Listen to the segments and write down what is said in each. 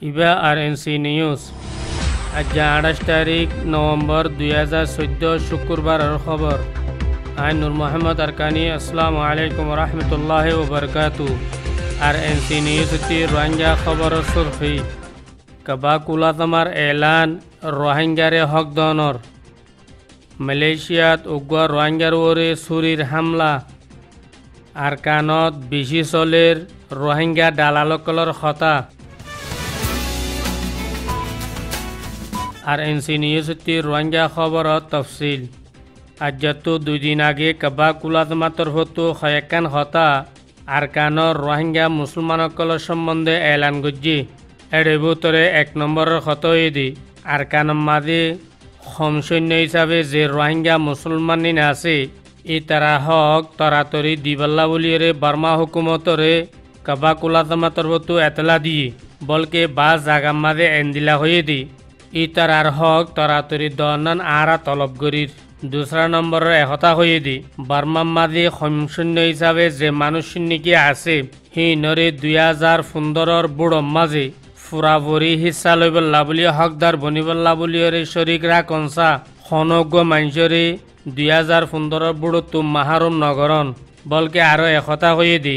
ইবা RNC news আজ 28 তারিখ November 2014 শুক্রবারের খবর। আই নূর মোহাম্মদ আরকানি। আসসালামু আলাইকুম রহমতুল্লাহ ওবরকাতু। RNC নিউজ রোহিঙ্গা খবর সুরখি কবা কুলাতমার এলান রোহিঙ্গারে হক দনর। মালয়েশিয়াত উগ্র রোহিঙ্গার ওরে ছুরির হামলা। আরকানত বেশি চলের রোহিঙ্গা দালালকলর খতা। RNC নিউজ রোহিঙ্গা খবর তফসিল। আজ্জাতো 2 দিন আগে কবা কুলাতমাতর হতো খয়াকান হতা আরকানর রোহিঙ্গা মুসলমানকলর সম্বন্ধে এলান গজ্জি। এর ভিতরে 1 নম্বরের খত এদি আরকানম মাঝে হম সৈন্য হিসাবে যে রোহিঙ্গা মুসলমান আছে ই তারা হক তরাতরি দিবাল্লা বলিয়ে বার্মা হুকুমতরে কবা কুলাতমাতর হতো এতলা দিয়ে বলকে বা জাগাম মাঝে এন্দিলা হয়ে দি ই তারার হক তরাতরি দনান আরা তলব গরির। 2 নম্বরের একতা হয়ে দি বার্মার মাঝে সৈন্য হিসাবে যে মানুষ নাকি আছে হি নরে 2015 বুড়ো মাঝে ফুরাবরি হিসা লইবল্লা বলিয়ে হকদার বনিবল্লা বলিয়ে শরিকরা কনসা খনজ্ঞ মানুষরে 2015 বুড়ো তুম মাহারুম নগরন বলকে আরো একতা হয়ে দি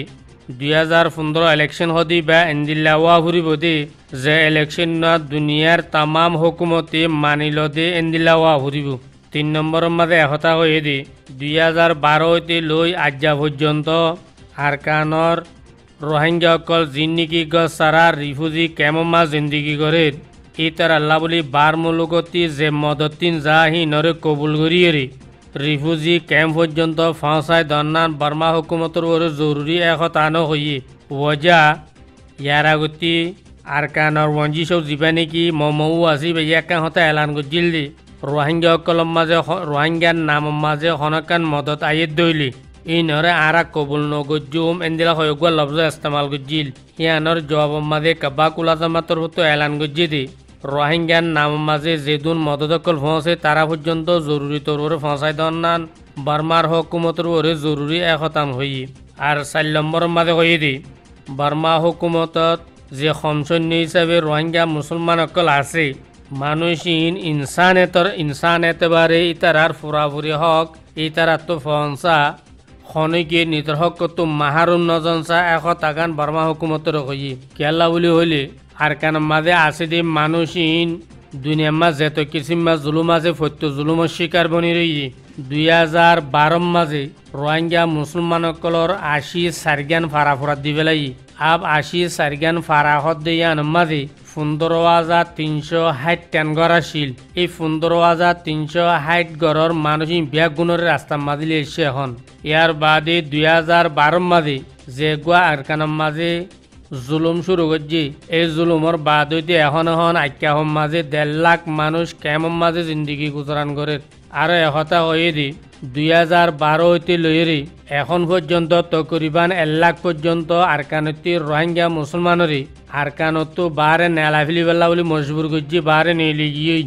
2015 ইলেকশন হদি বা এন্দিল্লাওয়া ফুরিব দি যে ইলেকশন দুনিয়ার তামাম হুকুমতে মানিল দে এন্দিল্লাওয়া ফুরিব। 3 নম্বরের মাঝে একতা হয়ে দি 2012 হইতে লই আজ্জা পর্যন্ত আরকানর রোহিঙ্গা অকল জিন্দিগি সারা রিফিউজি কেমমা জিন্দিগি করে ই তার আল্লাহ বলি বার মুলুকতি যে মদতিন যা হি নরে কবুল করিয়ে রিফিউজি ক্যাম্প পর্যন্ত ফাঁসায় দন্নান বার্মা হুকুমতর ওরে জরুরি একতানো হইয়ে ওজা ইয়ার আগতি আরকানর ওয়াঞ্জি সব যাবা নাকি মমৌ আসি বেয়াকা হতা এলান গজিল দি রোহিঙ্গা অকলম মাঝে রোহিঙ্গার নাম মাঝে হনকান মদত আইয়ে দইলি ইনরে আরা কবুল নগজুম এন্দিলা হয়গুয়া লফজ ইস্তেমাল গজিল ইয়ানর জবাব মাঝে কবা কুলাতমাতর হতো এলান গজি দি রোহিঙ্গার নাম মাঝে যেদুন মদতকল ফসে তারা পর্যন্ত জরুরি তোর ফসাই দন্নান বার্মার হুকুমতর ওরে জরুরি একতান হই। আর 4 নম্বরের মাঝে হয়ে দি বার্মা হুকুমতত যে সৈন্য হিসাবে রোহিঙ্গা মুসলমান অকল আছে মানুষহীন ইনসান এতবারে ইতারার ফুরাফুরি হক ইতারার তো ফনসা খনকে নিতর হক তো মাহারুন নজনসা একতাগান বার্মা হুকুমতর হই কেলা বলি হইলে আরকান মাঝে আছে দি মানুষহীন দুনিয়ার মাঝে যেত কিসিম মাঝ জুলুম আছে ফত্য জুলুমের শিকার বনি রই 2012 মাঝে রোহিঙ্গা মুসলমানকলর 80 সারগান ফারাফুরা দিবেলাই আব 80 সারগান ফারাহত দিয়ান মাঝে 15,360 টান ঘর আসিল। এই 15,360 ঘরের মানুষ ব্যাগ গুণের রাস্তা মাঝিলে এসে এখন ইয়ার বাদে 2012 মাঝে যে গোয়া আরকানের মাঝে জুলুম শুরু করছি এই জুলুমর বাদ হইতে এখন আজ্ঞা হম মাঝে 1.5 লাখ মানুষ কেমন মাঝে জিন্দিগি গুজরান করে। আর একতা হয়ে দি 2012 হইতে লইরি এখন পর্যন্ত তকরিবান 1 লাখ পর্যন্ত আরকানতি রোহিঙ্গা মুসলমানরে আরকানতো বারে নেলা ফেলিবেলা বলে মজবুর করছি বারে নেলি গিয়ে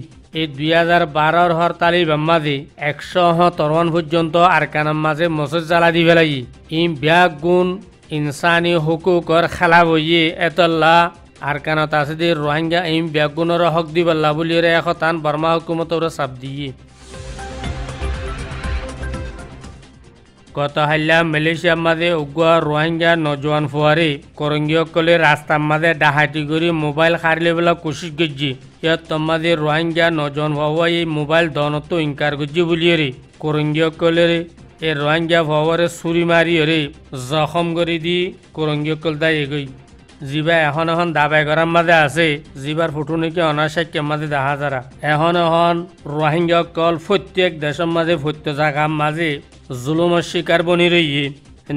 এই 2012 হরতালি মাঝে 173 পর্যন্ত আরকানের মাঝে মসজিদ জ্বালা দি ফেলাই ই ব্যাগ গুণ ইনসানি হুকুকর খেলা বইয়ে এতল্লা আরকানত আছে দি রোহিঙ্গা ইম ব্যাগুণর হক দিবাল্লা বলিয়ে একতান বার্মা হুকুমতর চাপ দিয়ে গত হাল্লা মালয়েশিয়ার মাঝে উগ্র রোহিঙ্গা নজওয়ান ফুয়ারে করঙ্গীয়কলে রাস্তার মাঝে ডাহাতি করে মোবাইল হারিলে বেলা কোশিশ করছি ইয়াত তোমাদের রোহিঙ্গা নজওয়ান ফুয়া এই মোবাইল দনত ইনকার করছি বলিয়ে করঙ্গীয়কলে এ রোহিঙ্গা ফুয়ারে ছুরি মারি জখম করে দি করঙ্গীয়কল দায় এগই জিবা এখন দাবাই করার মাঝে আছে জিবার ফুটু নাকি অনাশাক্যের মাঝে দেখা যারা এখন রোহিঙ্গা কল প্রত্যেক দেশের মাঝে প্রত্য জায়গার মাঝে জুলুমের শিকার বনি রইয়ে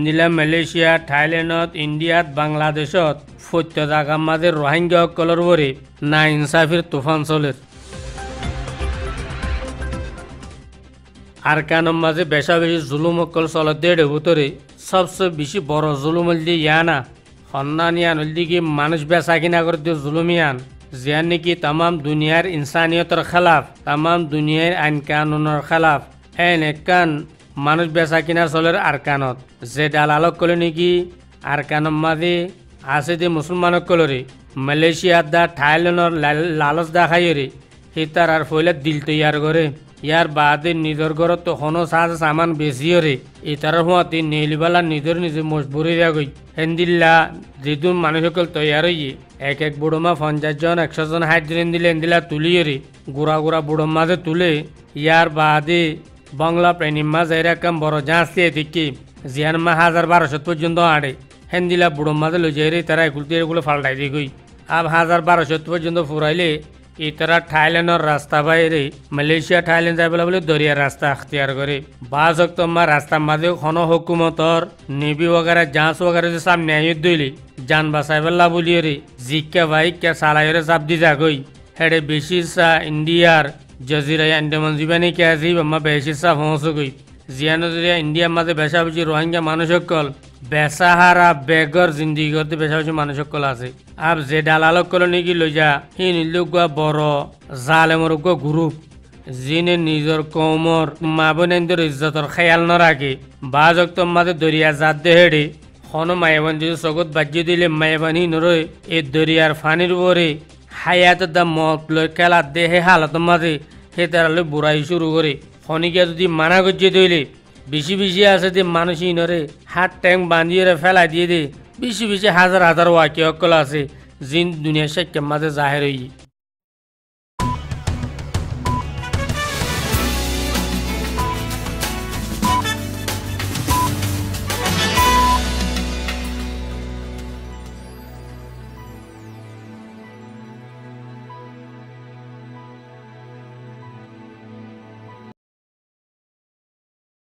নিলাম মালয়েশিয়া থাইল্যান্ডত ইন্ডিয়াত বাংলাদেশত প্রত্য জায়গার মাঝে রোহিঙ্গা কলর বরে না ইনসাফির তুফান চলের। আরকানের মাঝে বেশা বেশি জুলুম অকল চলত দেড় ভিতরে সবচেয়ে বেশি বড় জুলুম হলদি ইয়ানা সন্নানিয়ান হলদি কি মানুষ বেচা কিনা করে দিয়ে জুলুমিয়ান জিয়ান নাকি তামাম দুনিয়ার ইনসানিয়তর খেলাফ তামাম দুনিয়ার আইন কানুনের খেলাফ এন একান মানুষ বেচা কিনা চলের আরকানত যে দালালক কলে নাকি আরকানের মাঝে আছে যে মুসলমানক কলরে মালয়েশিয়ার দা থাইল্যান্ডর লালচ দেখাই রে সে তার আর ফইলে দিল তৈয়ার করে ইয়ার বাদে নিজের ঘরত তো হনো সাজ সামান বেশিও রে এটার হওয়াতে নেলিবালা নিজের নিজে মজবুরি গই হেন্দিল্লা যেদুন মানুষ সকল তৈয়ার হইয়ে এক এক বুড়োমা 50 জন 100 জন হাইড্রেন দিলে এন্দিলা তুলিয়ে রে গুড়া গুড়া বুড়ো মাঝে তুলে ইয়ার বাদে বাংলা প্রেণী মাছ এরকম বড় জাঁচতে দেখি জিয়ান মা 1200 পর্যন্ত আড়ে হেন্দিলা বুড়ো মাঝে লই যাই রে তারা এগুলো ফাল্টাই দিয়ে গই আব 1200 পর্যন্ত ফুরাইলে ইতারা থাইল্যান্ডর রাস্তা বাইরে মালয়েশিয়া থাইল্যান্ড যাই বলে দরিয়ার রাস্তা আখতিয়ার করে বাস তোমার রাস্তা মাঝে খন হুকুমতর নেভি वगैरह जांच वगैरह যে সামনে আইয়ে দইলি জান বাসাই বেলা বলিয়ে রে জিকা বাইক কে সালাইরে চাপ দি যাগই হেডে বেশি সা ইন্ডিয়ার জজিরা আন্ডামান জীবানি কে আজি বাম্মা বেশি সা পৌঁছ গই জিয়ানজরিয়া ইন্ডিয়ার মাঝে বেশা বেশি রোহিঙ্গা মানুষ সকল বেসাহারা বেগর জিন্দিগি করতে বেশা বেশি মানুষ সকল আছে আব যে দালালক কল নাকি লই যা হি নিলুকা বড় জালেমর গ্রুপ যিনি নিজের কৌমর মা বোনেন্দ্র ইজ্জতর খেয়াল ন রাখে বাজক মাঝে দরিয়া জাত দেহেড়ে খন মায়াবান যদি চকত বাজিয়ে দিলে মায়াবান হি নরয় এই দরিয়ার ফানির উপরে হায়াত দা মত লই খেলা দেহে হালত মাঝে সে তারা বুড়াই শুরু করে খনিকে যদি মানা গজিয়ে দিলে বেশি বেশি আছে যে মানুষ ইনরে হাত ট্যাঙ্ক বান্ধিয়ে ফেলাই দিয়ে দে বেশি বেশি হাজার হাজার ওয়াকি অকল আছে জিন দুনিয়া শেখ মাঝে জাহের হই